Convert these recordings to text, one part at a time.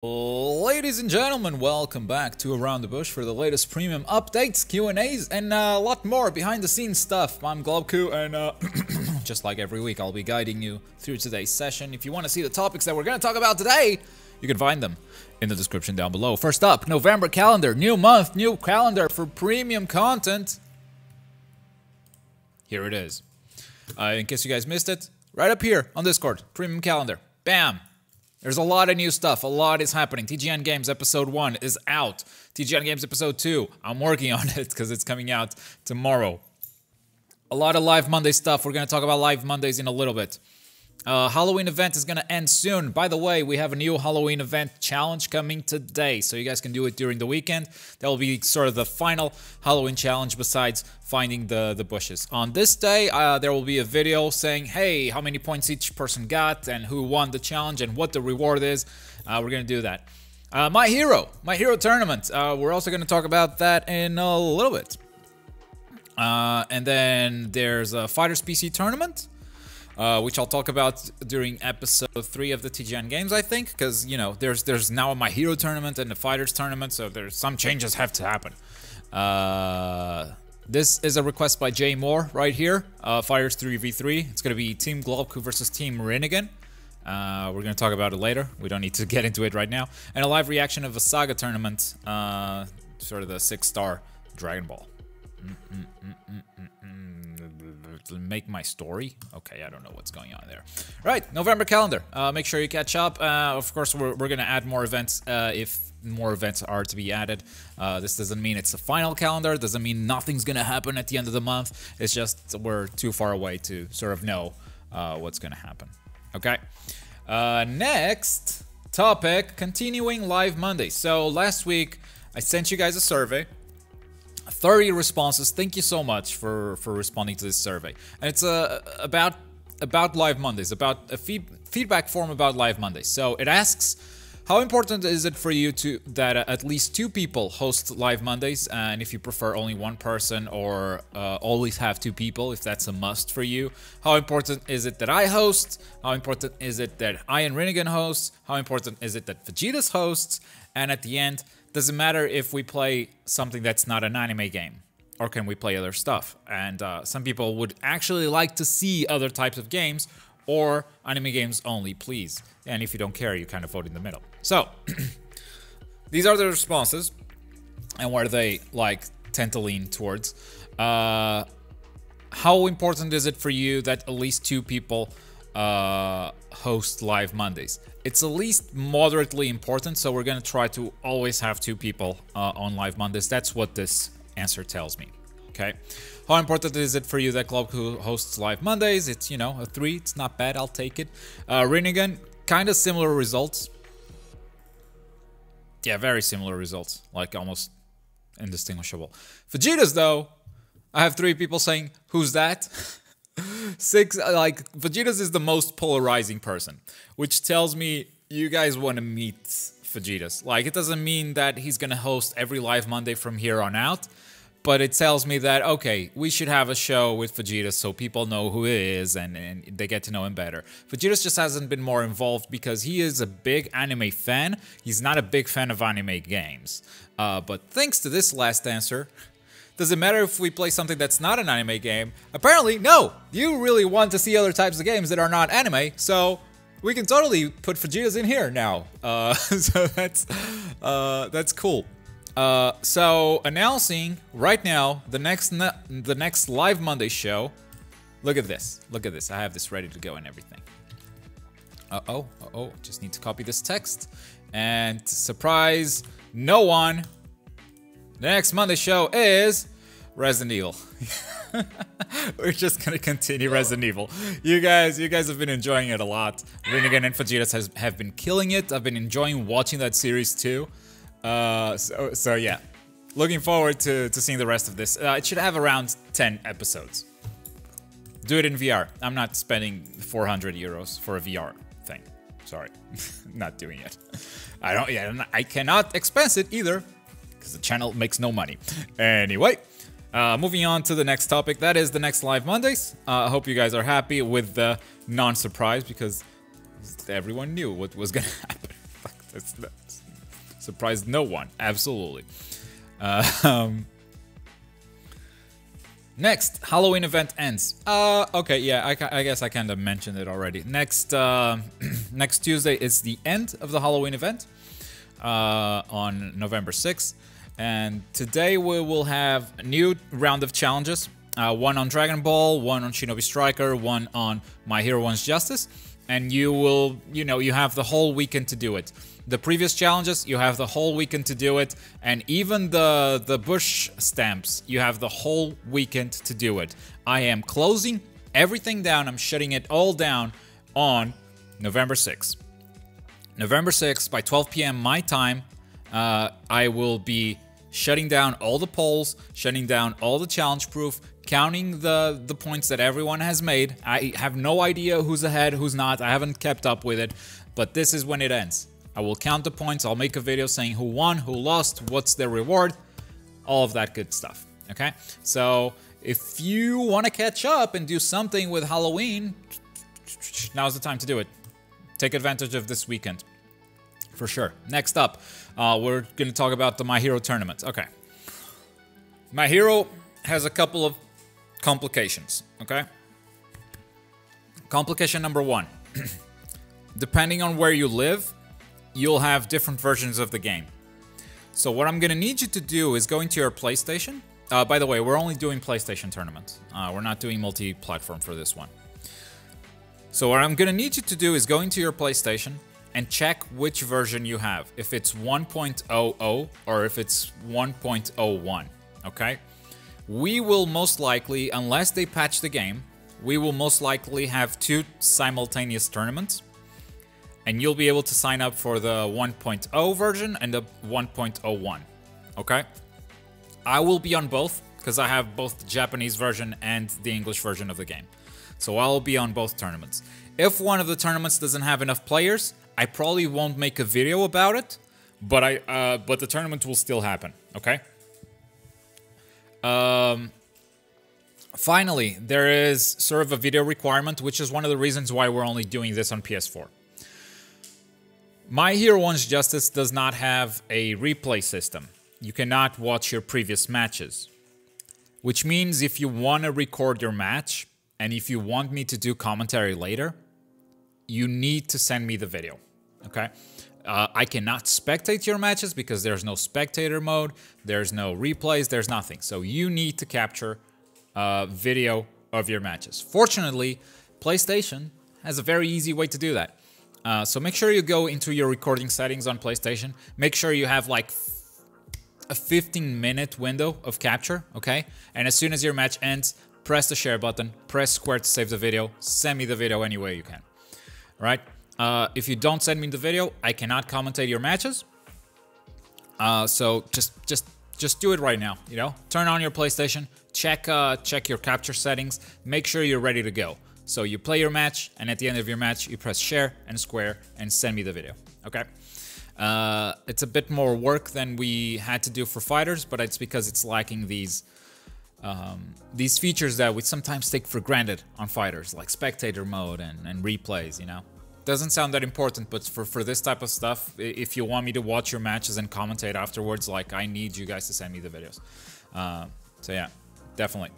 Ladies and gentlemen, welcome back to Around the Bush for the latest premium updates, Q&As, and a lot more behind-the-scenes stuff. I'm Globku, and just like every week, I'll be guiding you through today's session. If you want to see the topics that we're going to talk about today, you can find them in the description down below. First up, November calendar, new month, new calendar for premium content. Here it is. In case you guys missed it, right up here on Discord, premium calendar. Bam! There's a lot of new stuff. A lot is happening. TGN Games Episode 1 is out. TGN Games Episode 2, I'm working on it because it's coming out tomorrow. A lot of Live Monday stuff. We're going to talk about Live Mondays in a little bit. Halloween event is going to end soon. By the way, we have a new Halloween event challenge coming today, so you guys can do it during the weekend. That will be sort of the final Halloween challenge besides finding the bushes. On this day, there will be a video saying, hey, how many points each person got and who won the challenge and what the reward is. We're going to do that. My Hero tournament. We're also going to talk about that in a little bit. And then there's a Fighters PC tournament. Which I'll talk about during episode 3 of the TGN Games, I think, because, you know, there's now a My Hero tournament and a Fighters tournament, so there's some changes have to happen. This is a request by Jay Moore right here, Fighters 3v3. It's going to be Team Globku versus Team Rinnegan. We're going to talk about it later. We don't need to get into it right now. And a live reaction of a Saga tournament, sort of the 6-star Dragon Ball. Make my story? Okay, I don't know what's going on there. Right, November calendar. Make sure you catch up. Of course, we're going to add more events if more events are to be added. This doesn't mean it's a final calendar. Doesn't mean nothing's going to happen at the end of the month. It's just we're too far away to sort of know what's going to happen. Okay. Next topic, continuing Live Monday. So last week, I sent you guys a survey. 30 responses. Thank you so much for responding to this survey. And it's about Live Mondays, about a feedback form about Live Mondays. So it asks, how important is it for you that at least 2 people host Live Mondays? And if you prefer only one person, or always have 2 people, if that's a must for you. How important is it that I host? How important is it that I and Rinnegan host? How important is it that Vegeta's hosts? And at the end, does it matter if we play something that's not an anime game? Or can we play other stuff? And some people would actually like to see other types of games, or anime games only, please. And if you don't care, you kind of vote in the middle. So, these are the responses, and where they tend to lean towards. How important is it for you that at least 2 people host Live Mondays? It's at least moderately important, so we're going to try to always have 2 people on Live Mondays. That's what this answer tells me. Okay. How important is it for you that Globku hosts Live Mondays? It's, you know, a 3. It's not bad. I'll take it. Rinnegan, kind of similar results. Yeah, very similar results. Like, almost indistinguishable. Vegeta's, though, I have 3 people saying, who's that? 6, Vegeta's is the most polarizing person, which tells me you guys want to meet Vegeta's. Like, it doesn't mean that he's gonna host every Live Monday from here on out, but it tells me that, okay, we should have a show with Vegeta's so people know who he is and they get to know him better. Vegeta's just hasn't been more involved because he is a big anime fan. He's not a big fan of anime games. But thanks to this last answer, does it matter if we play something that's not an anime game? Apparently, no! You really want to see other types of games that are not anime, so we can totally put Vegeta's in here now. So that's cool. So announcing right now the next Live Monday show. Look at this. Look at this. I have this ready to go and everything. Just need to copy this text. And surprise no one. The next Monday show is Resident Evil. We're just gonna continue Resident Evil. You guys have been enjoying it a lot. Rinnegan and Vegeta's have been killing it. I've been enjoying watching that series too. So yeah, looking forward to seeing the rest of this. It should have around 10 episodes. Do it in VR. I'm not spending 400 euros for a VR thing. Sorry, not doing it. I cannot expense it either, because the channel makes no money. Anyway, moving on to the next topic. That is the next Live Mondays. I hope you guys are happy with the non-surprise, because everyone knew what was gonna happen. That's surprised no one. Absolutely. Next, Halloween event ends. Okay, yeah, I guess I kind of mentioned it already. Next, next Tuesday is the end of the Halloween event on November 6th. And today we will have a new round of challenges. One on Dragon Ball, one on Shinobi Striker, one on My Hero One's Justice. And you will, you have the whole weekend to do it. The previous challenges, you have the whole weekend to do it. And even the Bush stamps, you have the whole weekend to do it. I am closing everything down. I'm shutting it all down on November 6th. November 6th by 12 p.m. my time, I will be shutting down all the polls, shutting down all the challenge proof, counting the points that everyone has made. I have no idea who's ahead, who's not. I haven't kept up with it, but this is when it ends. I will count the points. I'll make a video saying who won, who lost, what's their reward, all of that good stuff. Okay, so if you want to catch up and do something with Halloween, now's the time to do it. Take advantage of this weekend. For sure. Next up, we're going to talk about the My Hero tournament. Okay. My Hero has a couple of complications, okay? Complication number one. Depending on where you live, you'll have different versions of the game. So what I'm going to need you to do is go into your PlayStation. By the way, we're only doing PlayStation tournament. We're not doing multi-platform for this one. So what I'm going to need you to do is go into your PlayStation and check which version you have, if it's 1.00 or if it's 1.01, okay? We will most likely, unless they patch the game, we will most likely have 2 simultaneous tournaments, and you'll be able to sign up for the 1.0 version and the 1.01, okay? I will be on both, because I have both the Japanese version and the English version of the game. So I'll be on both tournaments. If one of the tournaments doesn't have enough players, I probably won't make a video about it, but the tournament will still happen, okay? Finally, there is sort of a video requirement, which is one of the reasons why we're only doing this on PS4. My Hero One's Justice does not have a replay system. You cannot watch your previous matches, which means if you want to record your match, and if you want me to do commentary later, you need to send me the video, okay? I cannot spectate your matches because there's no spectator mode, there's no replays, there's nothing. So you need to capture video of your matches. Fortunately, PlayStation has a very easy way to do that. So make sure you go into your recording settings on PlayStation. Make sure you have like a 15-minute window of capture, okay? And as soon as your match ends, press the share button, press square to save the video, send me the video any way you can. Right? If you don't send me the video, I cannot commentate your matches. So just do it right now. Turn on your PlayStation, check your capture settings, make sure you're ready to go. So you play your match, and at the end of your match, you press share and square and send me the video. Okay? It's a bit more work than we had to do for fighters, but it's because it's lacking these features that we sometimes take for granted on fighters, like spectator mode and replays, Doesn't sound that important, but for this type of stuff, if you want me to watch your matches and commentate afterwards, like, I need you guys to send me the videos. So yeah, definitely.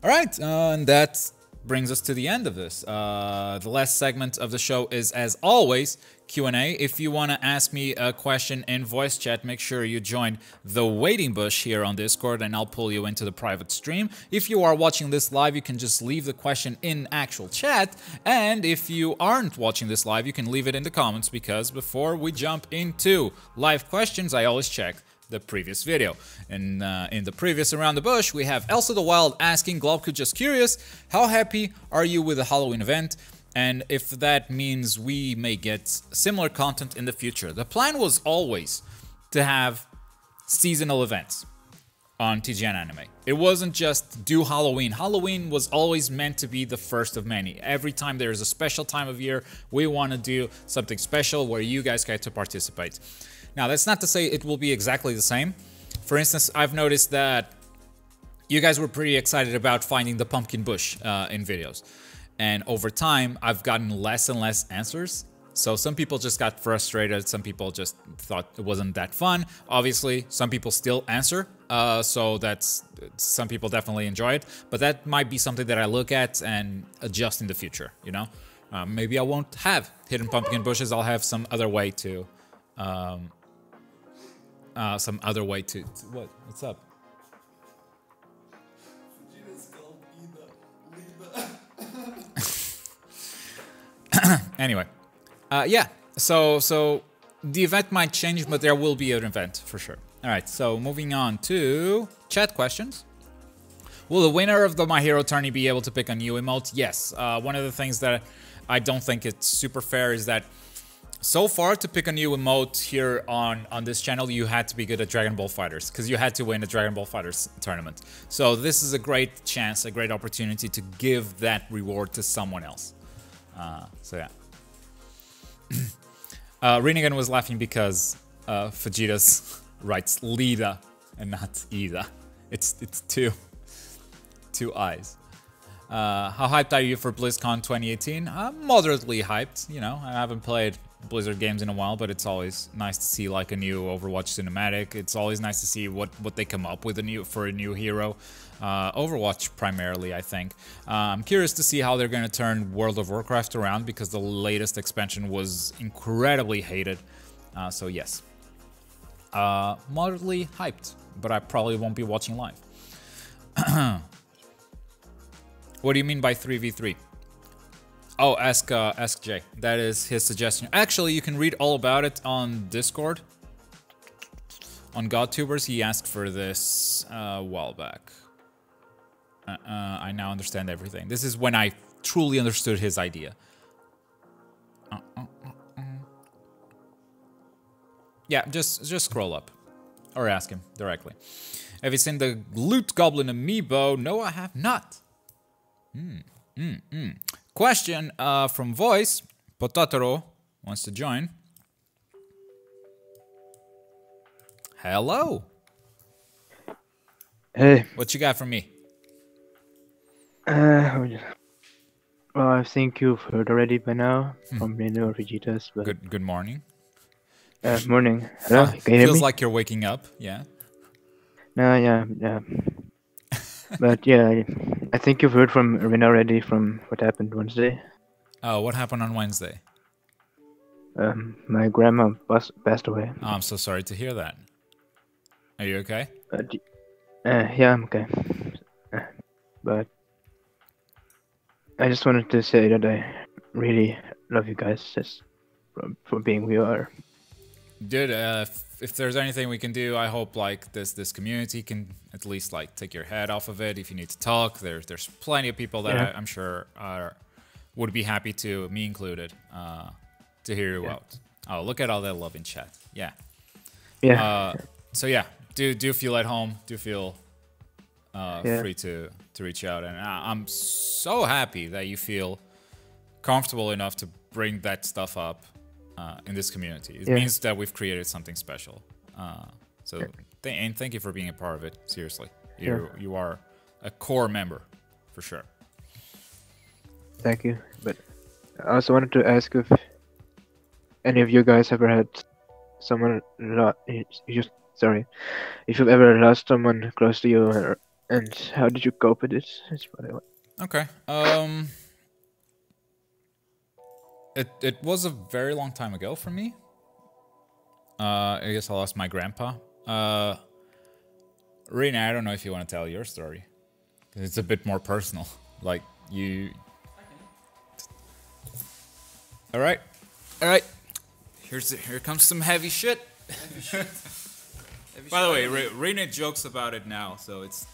All right, and that brings us to the end of this. The last segment of the show is, as always, Q&A. If you want to ask me a question in voice chat, make sure you join the waiting bush here on Discord, and I'll pull you into the private stream. If you are watching this live, you can just leave the question in actual chat, and if you aren't watching this live, you can leave it in the comments, because before we jump into live questions, I always check the previous video. And in the previous Around the Bush, we have Elsa the Wild asking Globku, just curious, how happy are you with the Halloween event? And if that means we may get similar content in the future. The plan was always to have seasonal events on TGN Anime. It wasn't just do Halloween. Halloween was always meant to be the first of many. Every time there's a special time of year, we want to do something special where you guys get to participate. Now, that's not to say it will be exactly the same. For instance, I've noticed that you guys were pretty excited about finding the pumpkin bush in videos. And over time, I've gotten less and less answers. So some people just got frustrated. Some people just thought it wasn't that fun. Obviously, some people still answer. So that's some people definitely enjoy it. But that might be something that I look at and adjust in the future. You know, maybe I won't have hidden pumpkin bushes. I'll have some other way to, what? What's up? Anyway, yeah. So the event might change, but there will be an event for sure. All right. So moving on to chat questions. Will the winner of the My Hero tourney be able to pick a new emote? Yes. One of the things that I don't think it's super fair is that so far to pick a new emote here on this channel, you had to be good at Dragon Ball FighterZ because you had to win a Dragon Ball FighterZ tournament. So this is a great chance, a great opportunity to give that reward to someone else. So yeah. Rinnegan was laughing because Vegeta's writes Lida and not Ida. It's two eyes. How hyped are you for BlizzCon 2018? I'm moderately hyped. You know, I haven't played Blizzard games in a while, but it's always nice to see like a new Overwatch cinematic. It's always nice to see what they come up with for a new hero. Overwatch primarily, I think. I'm curious to see how they're going to turn World of Warcraft around because the latest expansion was incredibly hated. So yes, moderately hyped, but I probably won't be watching live. What do you mean by 3v3? Oh, ask Jay. That is his suggestion. Actually, you can read all about it on Discord. On GodTubers, he asked for this a while back. I now understand everything. This is when I truly understood his idea. Yeah, just scroll up. Or ask him directly. Have you seen the Loot Goblin amiibo? No, I have not. Question from Voice. Potatoro wants to join. Hello. Hey. What you got for me? Well, I think you've heard already by now from Reno or Vegeta's, but... Good morning. Morning. Hello, can you hear Feels me? like you're waking up, yeah. No, yeah. But yeah, I think you've heard from Reno already from what happened Wednesday. Oh, what happened on Wednesday? My grandma passed away. Oh, I'm so sorry to hear that. Are you okay? Yeah, I'm okay. But I just wanted to say that I really love you guys just for being who you are. Dude, if there's anything we can do, I hope like this community can at least like take your head off of it. If you need to talk, there's plenty of people that I'm sure would be happy to, me included, to hear you out. Oh, look at all that love in chat. Yeah. Yeah. So yeah, do feel at home. Do feel free to reach out, and I'm so happy that you feel comfortable enough to bring that stuff up in this community. It means that we've created something special. And thank you for being a part of it. Seriously, you are a core member for sure. Thank you. But I also wanted to ask if any of you guys ever had someone if you've ever lost someone close to you, and how did you cope with it? That's what I want. Okay. It was a very long time ago for me. I guess I lost my grandpa. Rena, I don't know if you want to tell your story. It's a bit more personal. Like you. All right. Here comes some heavy shit. By the way, Rena jokes about it now, so it's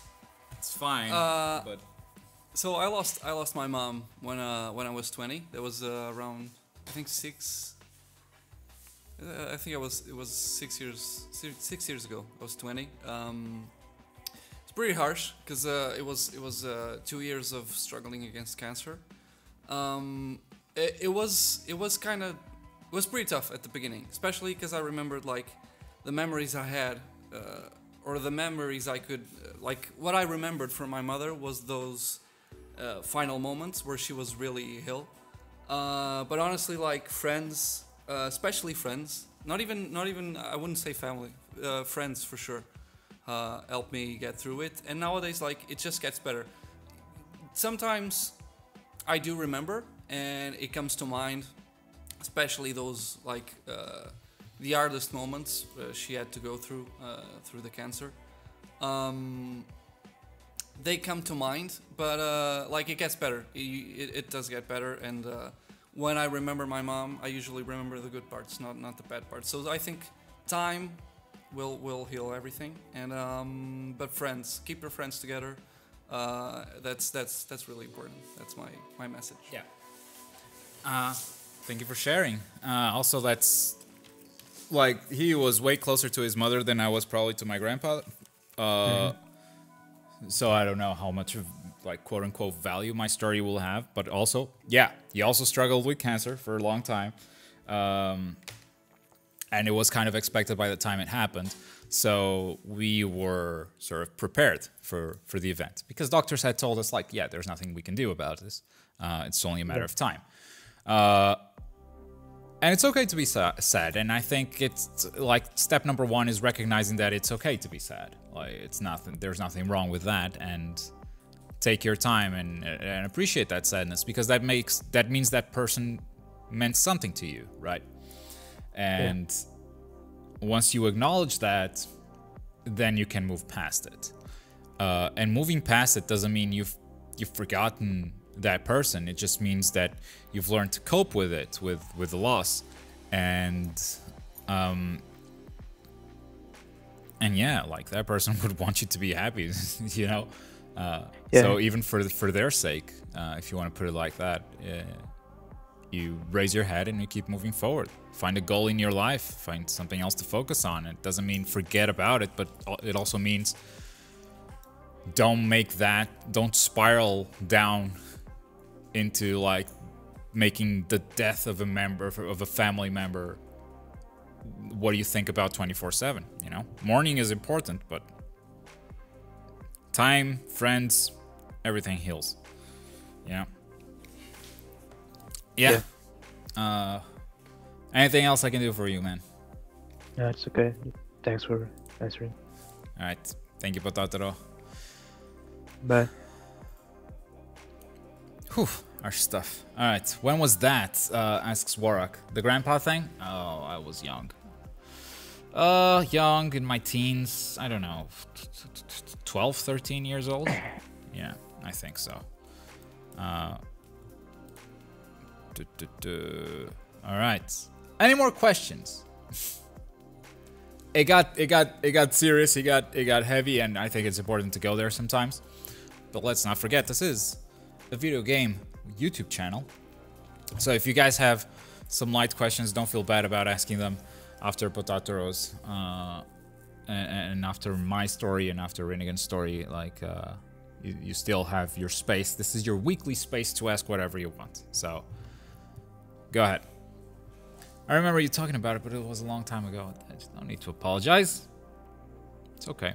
fine. But so I lost my mom when I was 20. That was around I think 6. I think it was 6 years ago. I was 20. It's pretty harsh because it was 2 years of struggling against cancer. It was pretty tough at the beginning, especially because I remembered like the memories I had, or the memories I could like what I remembered from my mother was those final moments where she was really ill. But honestly, like friends, especially friends, not even I wouldn't say family, friends for sure, helped me get through it. And nowadays, like it just gets better. Sometimes I do remember, and it comes to mind, especially those like the hardest moments she had to go through the cancer. They come to mind, but like it gets better. It does get better, and when I remember my mom, I usually remember the good parts, not the bad parts. So I think time will heal everything, and but friends, keep your friends together. That's really important. That's my message. Yeah. Thank you for sharing. Also, that's like he was way closer to his mother than I was probably to my grandpa. So I don't know how much of like quote unquote value my story will have, but also, yeah, he also struggled with cancer for a long time, and it was kind of expected by the time it happened. So we were sort of prepared for the event because doctors had told us like, yeah, there's nothing we can do about this. It's only a matter of time. And it's okay to be sad, and I think it's like step number one is recognizing that it's okay to be sad. Like it's nothing, there's nothing wrong with that, and take your time and appreciate that sadness because that means that person meant something to you, right? And once you acknowledge that, then you can move past it. And moving past it doesn't mean you've forgotten that person. It just means that you've learned to cope with it, with the loss, and yeah, like that person would want you to be happy, you know. So even for their sake, if you want to put it like that, you raise your head and you keep moving forward. Find a goal in your life. Find something else to focus on. It doesn't mean forget about it, but it also means don't spiral down into like making the death of a family member what do you think about 24/7, you know? Mourning is important, but time, friends, everything heals, you know? Yeah. Anything else I can do for you, man? No, it's okay. Thanks for answering. All right. Thank you, Potataro. Bye. Whew, our stuff. All right. When was that? Asks Warrock. The grandpa thing? Oh, I was young. Young, in my teens. I don't know. 12, 13 years old? Yeah, I think so. All right. Any more questions? It got serious. It got heavy, and I think it's important to go there sometimes. But let's not forget, this is a video game YouTube channel. So if you guys have some light questions, don't feel bad about asking them after Potataro's and after my story and after Rinnegan's story. Like you still have your space. This is your weekly space to ask whatever you want. So go ahead. I remember you talking about it, but it was a long time ago. I just don't need to apologize. It's okay.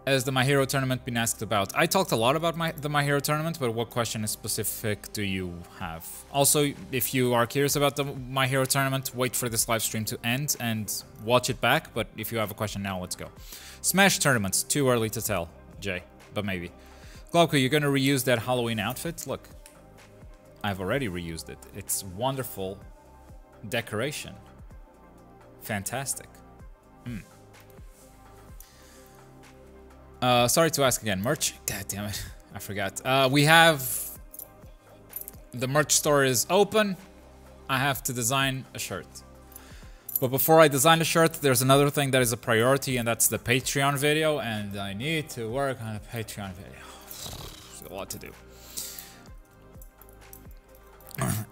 Has the My Hero tournament been asked about? I talked a lot about the My Hero tournament, but what question is specific do you have? Also, if you are curious about the My Hero tournament, wait for this live stream to end and watch it back. But if you have a question now, let's go. Smash tournaments, too early to tell, Jay, but maybe. Glauco, you're gonna reuse that Halloween outfit? Look, I've already reused it. It's wonderful decoration. Fantastic. Sorry to ask again. Merch? God damn it. I forgot. We have... The merch store is open. I have to design a shirt. But before I design the shirt, there's another thing that is a priority, and that's the Patreon video, and I need to work on a Patreon video. There's a lot to do.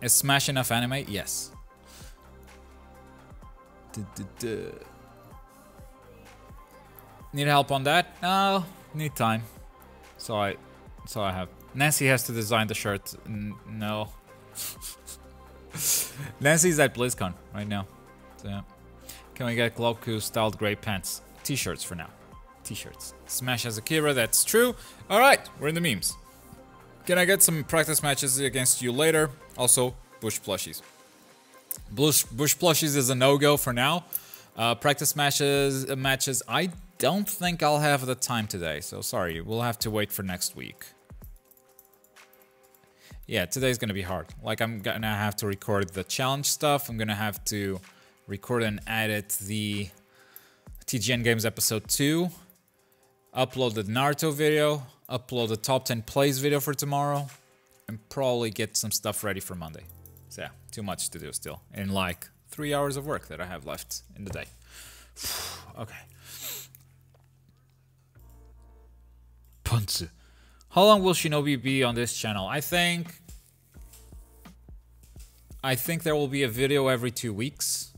Is Smash enough anime? Yes. Need help on that? No, need time. So I have. Nancy has to design the shirt. No. Nancy's at BlizzCon right now. So yeah. Can we get Glauco styled gray pants? T-shirts for now. T-shirts. Smash has Akira, that's true. Alright, we're in the memes. Can I get some practice matches against you later? Also, Bush plushies. Bush plushies is a no-go for now. Practice matches, I don't think I'll have the time today, so sorry, we'll have to wait for next week. Yeah, today's gonna be hard. Like, I'm gonna have to record the challenge stuff, I'm gonna have to record and edit the TGN Games episode 2, upload the Naruto video, upload the top 10 plays video for tomorrow, and probably get some stuff ready for Monday. So yeah, too much to do still, in like 3 hours of work that I have left in the day. Okay. Punzu. How long will Shinobi be on this channel? I think there will be a video every 2 weeks.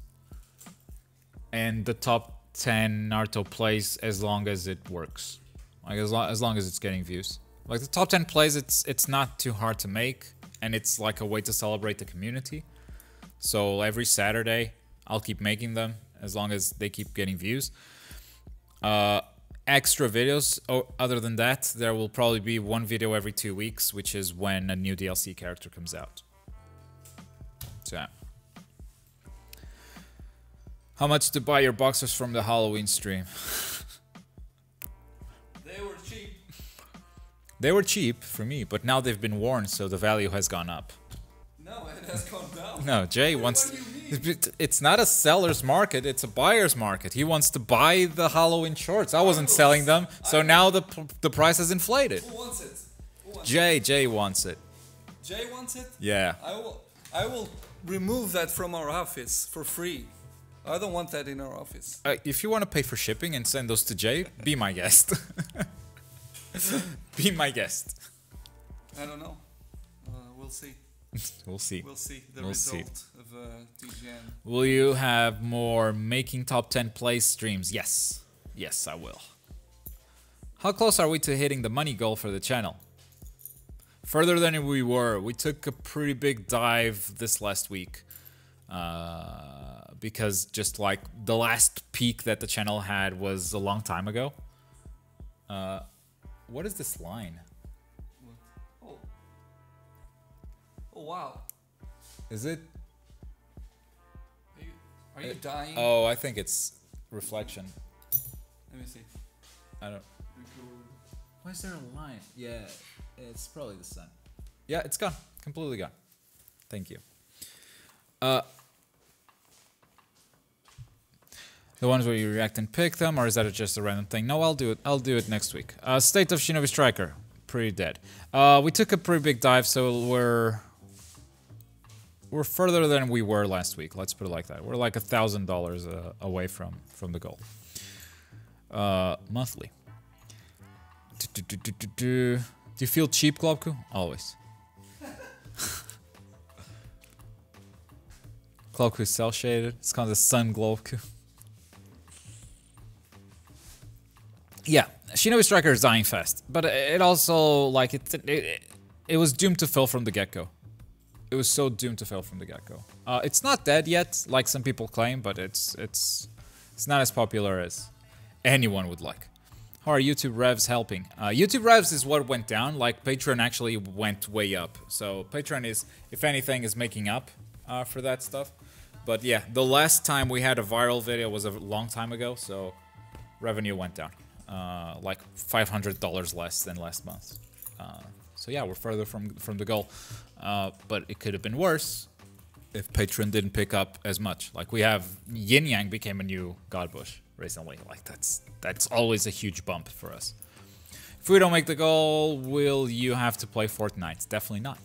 And the top 10 Naruto plays as long as it works. Like as long as it's getting views. Like the top 10 plays, it's not too hard to make. And it's like a way to celebrate the community. So every Saturday, I'll keep making them as long as they keep getting views. Extra videos, other than that, there will probably be one video every 2 weeks, which is when a new DLC character comes out. So, how much to buy your boxers from the Halloween stream? They were cheap. They were cheap for me, but now they've been worn, so the value has gone up. No, it has gone down. No, Jay wants... What do you mean? It's not a seller's market, it's a buyer's market. He wants to buy the Halloween shorts. I wasn't selling them, so now the price has inflated. Who wants it? Who wants Jay wants it. Jay wants it? Yeah. I will remove that from our office for free. I don't want that in our office. If you want to pay for shipping and send those to Jay, be my guest. Be my guest. I don't know. We'll see. We'll see. We'll see the We'll see. result of TGN. Will you have more making top 10 plays streams? Yes. Yes, I will. How close are we to hitting the money goal for the channel? Further than we were. We took a pretty big dive this last week. Because just like the last peak that the channel had was a long time ago. What is this line? Oh. Oh wow. Is it? Are you dying? Oh, I think it's reflection. Let me see. I don't. Why is there a line? Yeah, it's probably the sun. Yeah, it's gone. Completely gone. Thank you. The ones where you react and pick them, or is that just a random thing? No, I'll do it. I'll do it next week. State of Shinobi Striker. Pretty dead. We took a pretty big dive, so we're further than we were last week. Let's put it like that. We're like $1,000 away from the goal. Monthly. Do you feel cheap, Globku? Always. Globku is cell shaded. It's called the Sun Globku. Yeah, Shinobi Striker is dying fast, but it also like it was doomed to fail from the get-go. It was so doomed to fail from the get-go. It's not dead yet, like some people claim, but it's not as popular as anyone would like. How are YouTube revs helping? YouTube revs is what went down. Like Patreon actually went way up. So Patreon is, if anything, is making up for that stuff. But yeah, the last time we had a viral video was a long time ago, so revenue went down. Like $500 less than last month. So yeah, we're further from the goal. But it could have been worse if Patreon didn't pick up as much. Like we have Yin Yang became a new Godbush recently. Like that's always a huge bump for us. If we don't make the goal, will you have to play Fortnite? Definitely not.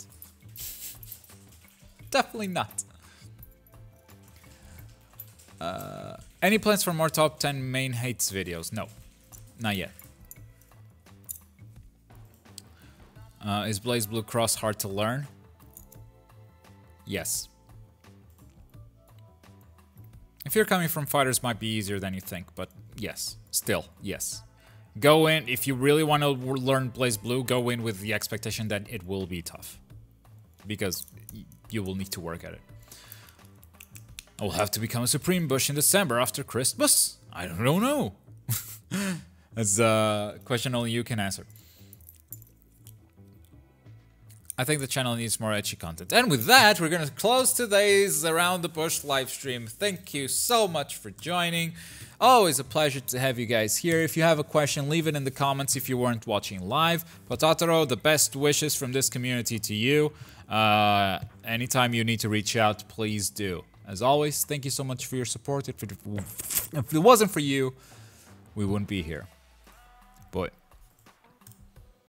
Definitely not. Any plans for more top 10 main hates videos? No. Not yet. Is BlazBlue Cross hard to learn? Yes. If you're coming from fighters, might be easier than you think, but yes. Still, yes. Go in, if you really want to learn BlazBlue, go in with the expectation that it will be tough. Because you will need to work at it. I will have to become a Supreme Bush in December after Christmas? I don't know. That's a question only you can answer. I think the channel needs more ecchi content. And with that, we're gonna close today's Around the Bush live stream. Thank you so much for joining. Always a pleasure to have you guys here. If you have a question, leave it in the comments if you weren't watching live. Potataro, the best wishes from this community to you. Anytime you need to reach out, please do. As always, thank you so much for your support. If it wasn't for you, we wouldn't be here. Boy.